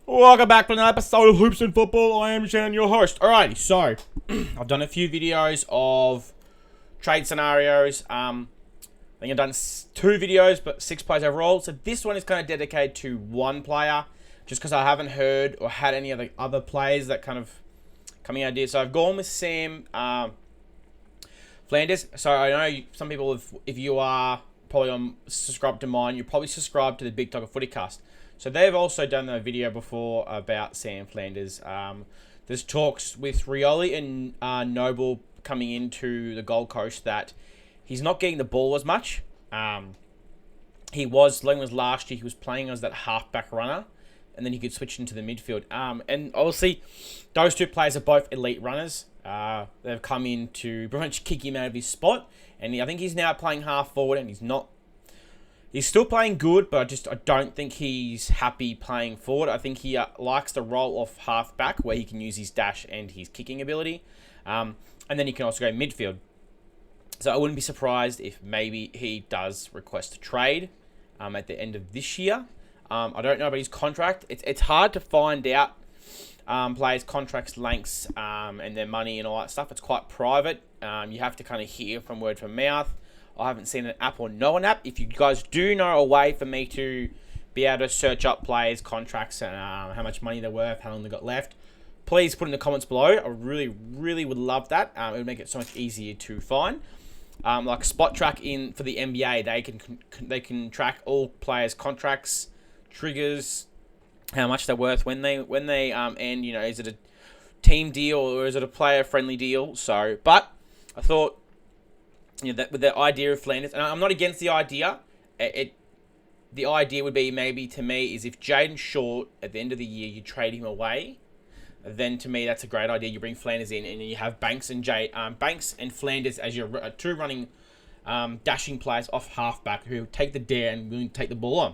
Welcome back to another episode of Hoops and Football. I am Shannon, your host. Alrighty, so I've done a few videos of trade scenarios. I think I've done 2 videos, but 6 players overall. So this one is kind of dedicated to one player, just because I haven't heard or had any of the other players that kind of coming ideas. So I've gone with Sam Flanders. So I know some people, if you are probably subscribed to mine, you're probably subscribed to the Big Talker Footycast. So they've also done a video before about Sam Flanders. There's talks with Rioli and Noble coming into the Gold Coast that he's not getting the ball as much. He was last year, he was playing as that halfback runner, and then he could switch into the midfield. And obviously, those 2 players are both elite runners. They've come in to pretty much kick him out of his spot, and I think he's now playing half forward, and he's still playing good, but I don't think he's happy playing forward. I think he likes the role of halfback, where he can use his dash and his kicking ability. And then he can also go midfield. So I wouldn't be surprised if maybe he does request a trade at the end of this year. I don't know about his contract. It's hard to find out players' contracts, lengths, and their money and all that stuff. It's quite private. You have to kind of hear from word from mouth. I haven't seen an app or know an app. If you guys do know a way for me to be able to search up players' contracts and how much money they're worth, how long they got left, please put in the comments below. I really, really would love that. It would make it so much easier to find. Like Spot Track for the NBA, they can track all players' contracts, triggers, how much they're worth when they end. You know, is it a team deal or is it a player-friendly deal? So, but I thought, you know, that with the idea of Flanders, and I'm not against the idea. The idea would be, maybe to me, is if Jaden Short at the end of the year you trade him away, then to me that's a great idea. You bring Flanders in, and you have Banks and Flanders as your 2 running, dashing players off halfback who take the dare and willing to take the ball on.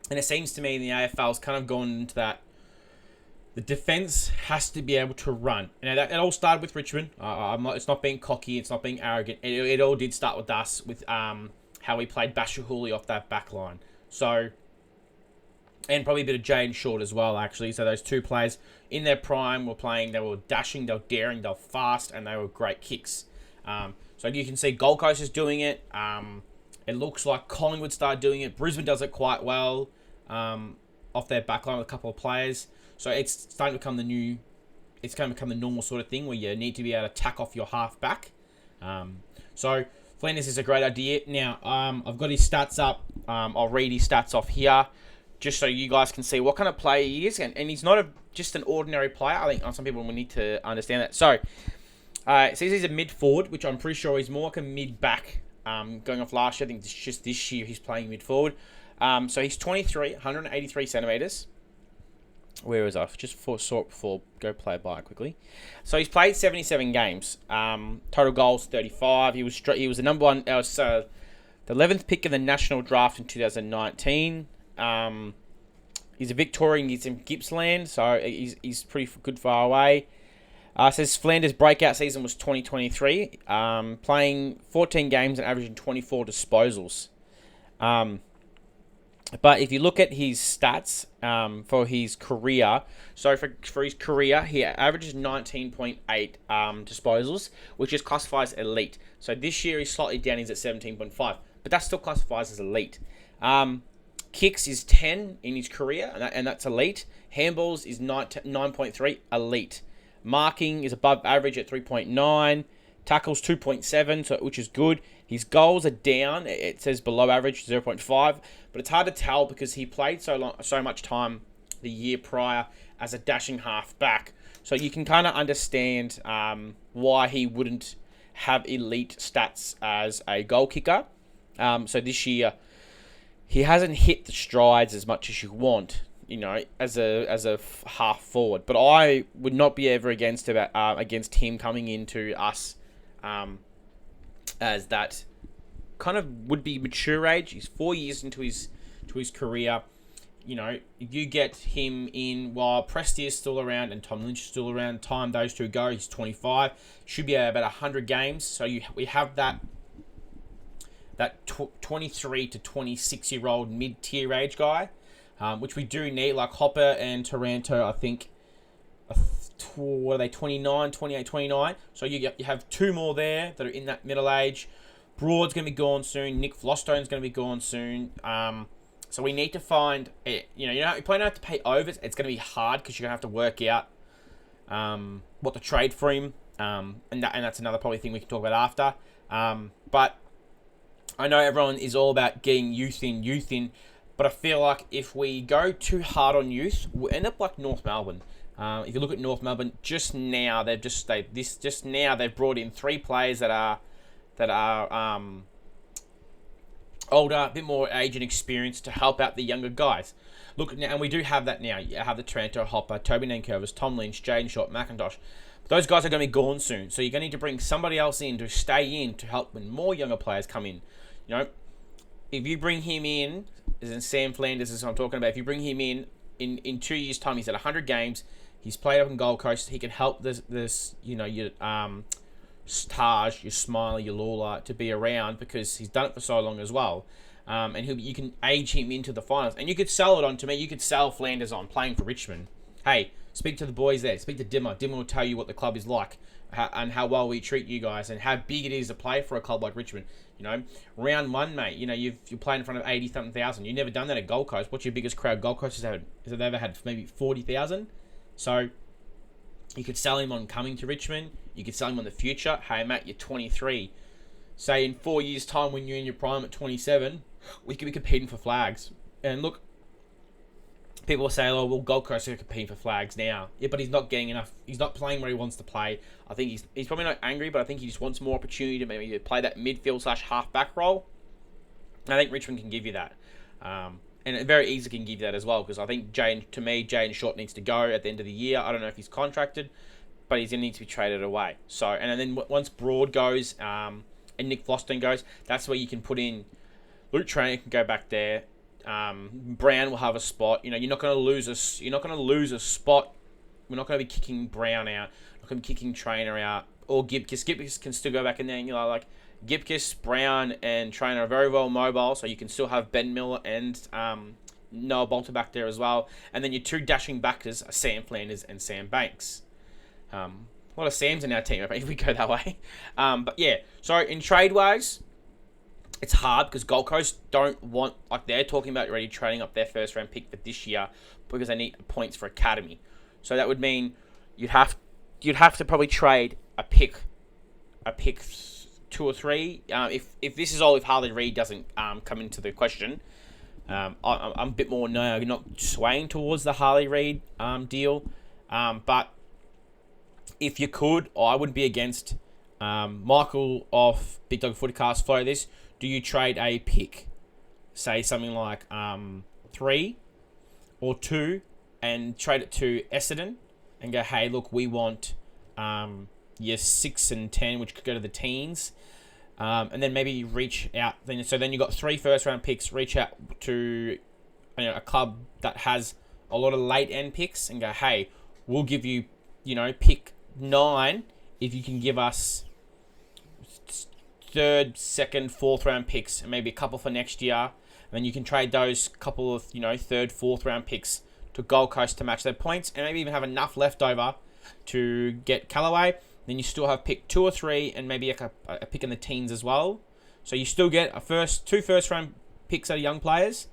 And it seems to me the AFL's kind of gone into that. The defense has to be able to run. And it all started with Richmond. It's not being cocky. It's not being arrogant. It all did start with us, with how we played Bashahuli off that back line. So, and probably a bit of Jane Short as well, actually. So those 2 players in their prime were playing. They were dashing, they were daring, they were fast, and they were great kicks. So you can see Gold Coast is doing it. It looks like Collingwood started doing it. Brisbane does it quite well off their back line with a couple of players. So it's starting to become it's going to become the normal sort of thing where you need to be able to tack off your half back. So Flanders is a great idea. Now, I've got his stats up. I'll read his stats off here just so you guys can see what kind of player he is. And he's not just an ordinary player. I think some people will need to understand that. So, it says he's a mid-forward, which I'm pretty sure he's more like a mid-back going off last year. I think it's just this year he's playing mid-forward. So he's 23, 183 centimetres. Where was I? Just before go play it by quickly. So he's played 77 games. Total goals 35. He was the number 1. The 11th pick in the national draft in 2019. He's a Victorian. He's in Gippsland, so he's pretty good far away. Says Flanders' breakout season was 2023. Playing 14 games and averaging 24 disposals. But if you look at his stats for his career, so for his career, he averages 19.8 disposals, which is classifies as elite. So this year he's slightly down, he's at 17.5, but that still classifies as elite. Kicks is 10 in his career, and that's elite. Handballs is 9.3, elite. Marking is above average at 3.9. Tackles 2.7, which is good. His goals are down. It says below average, 0.5. But it's hard to tell because he played so much time the year prior as a dashing half back. So you can kind of understand why he wouldn't have elite stats as a goal kicker. So this year, he hasn't hit the strides as much as you want, you know, as a half forward. But I would not be ever against him coming into us as that kind of would be mature age. He's 4 years into his career. if you get him in while Presti is still around and Tom Lynch is still around, time those two go, he's 25, should be about 100 games. So we have that 23 to 26-year-old mid-tier age guy, which we do need. Like Hopper and Taranto, I think, what are they, 29, 28, 29? So you have two more there that are in that middle age. Broad's going to be gone soon. Nick Flostone's going to be gone soon. So we need to find, you probably don't have to pay overs. It's going to be hard because you're going to have to work out what to trade for him. And that's another probably thing we can talk about after. But I know everyone is all about getting youth in. But I feel like if we go too hard on youth, we'll end up like North Melbourne. If you look at North Melbourne, just now they've brought in 3 players that are older, a bit more age and experience to help out the younger guys. Look now, and we do have that now. You have the Taranto, Hopper, Toby Nankervis, Tom Lynch, Jaden Short, McIntosh. But those guys are going to be gone soon, so you're going to need to bring somebody else in to stay in to help when more younger players come in. If you bring him in, as in Sam Flanders, is what I'm talking about. If you bring him in 2 years' time, he's at 100 games. He's played up in Gold Coast. He can help your Taj, your Smiley, your Lawler to be around because he's done it for so long as well. And you can age him into the finals. And you could sell it on to me. You could sell Flanders on playing for Richmond. Hey, speak to the boys there. Speak to Dimmer. Dimmer will tell you what the club is like and how well we treat you guys and how big it is to play for a club like Richmond. Round 1, mate. You're playing in front of 80-something thousand. You've never done that at Gold Coast. What's your biggest crowd Gold Coast has had? Has it ever had maybe 40,000? So you could sell him on coming to Richmond. You could sell him on the future. Hey, mate, you're 23. Say in 4 years' time when you're in your prime at 27, we could be competing for flags. And look, people will say, Gold Coast are competing for flags now. Yeah, but he's not getting enough. He's not playing where he wants to play. I think he's probably not angry, but I think he just wants more opportunity to maybe play that midfield/half-back role. And I think Richmond can give you that. And it very easily can give you that as well, because I think Jaden Short needs to go at the end of the year. I don't know if he's contracted, but he's going to need to be traded away. So, and then once Broad goes and Nick Floston goes, that's where you can put in Luke Trainer can go back there. Brown will have a spot. You're not going to lose a spot. We're not going to be kicking Brown out. We're not going to be kicking Trainer out. Or Gibkis. Gibkis can still go back in there. And Gibkis, Brown, and Trainer are very well mobile, so you can still have Ben Miller and Noah Bolter back there as well. And then your 2 dashing backers are Sam Flanders and Sam Banks. A lot of Sams in our team, if we go that way. But yeah, so in trade-wise, it's hard because Gold Coast don't want, they're talking about already trading up their first-round pick for this year because they need points for academy. So that would mean you'd have to probably trade a pick 2 or 3. If this is all, if Harley Reid doesn't come into the question, I'm a bit more not swaying towards the Harley Reid deal. But if you could, I wouldn't be against. Michael off Big Dog Footycast, follow this. Do you trade a pick, say something like 3 or 2, and trade it to Essendon and go, hey, look, we want your 6 and 10, which could go to the teens, and then maybe reach out. Then you got 3 first-round picks. Reach out to a club that has a lot of late-end picks and go, hey, we'll give you, pick 9 if you can give us 3rd, 2nd, 4th-round picks and maybe a couple for next year. And then you can trade those couple of 3rd, 4th-round picks to Gold Coast to match their points, and maybe even have enough left over to get Callaway. Then you still have pick 2 or 3 and maybe a pick in the teens as well. So you still get 2 first-round picks out of young players.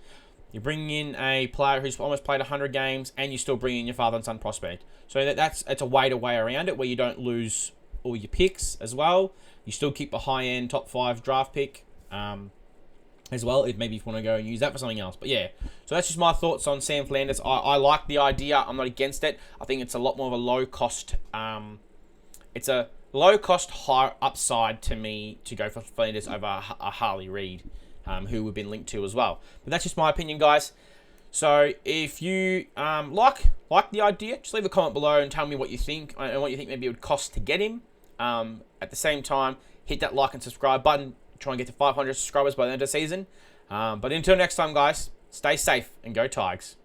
You're bringing in a player who's almost played 100 games, and you still bring in your father and son prospect. So it's a way around it where you don't lose all your picks as well. You still keep a high-end top 5 draft pick as well, if maybe you want to go and use that for something else. But yeah, so that's just my thoughts on Sam Flanders. I like the idea. I'm not against it. I think it's a lot more of a low-cost... it's a low-cost, high upside to me to go for Flanders over a Harley Reid, who we've been linked to as well. But that's just my opinion, guys. So if you like the idea, just leave a comment below and tell me what you think and what you think maybe it would cost to get him. At the same time, hit that like and subscribe button. Try and get to 500 subscribers by the end of the season. But until next time, guys, stay safe and go Tigers.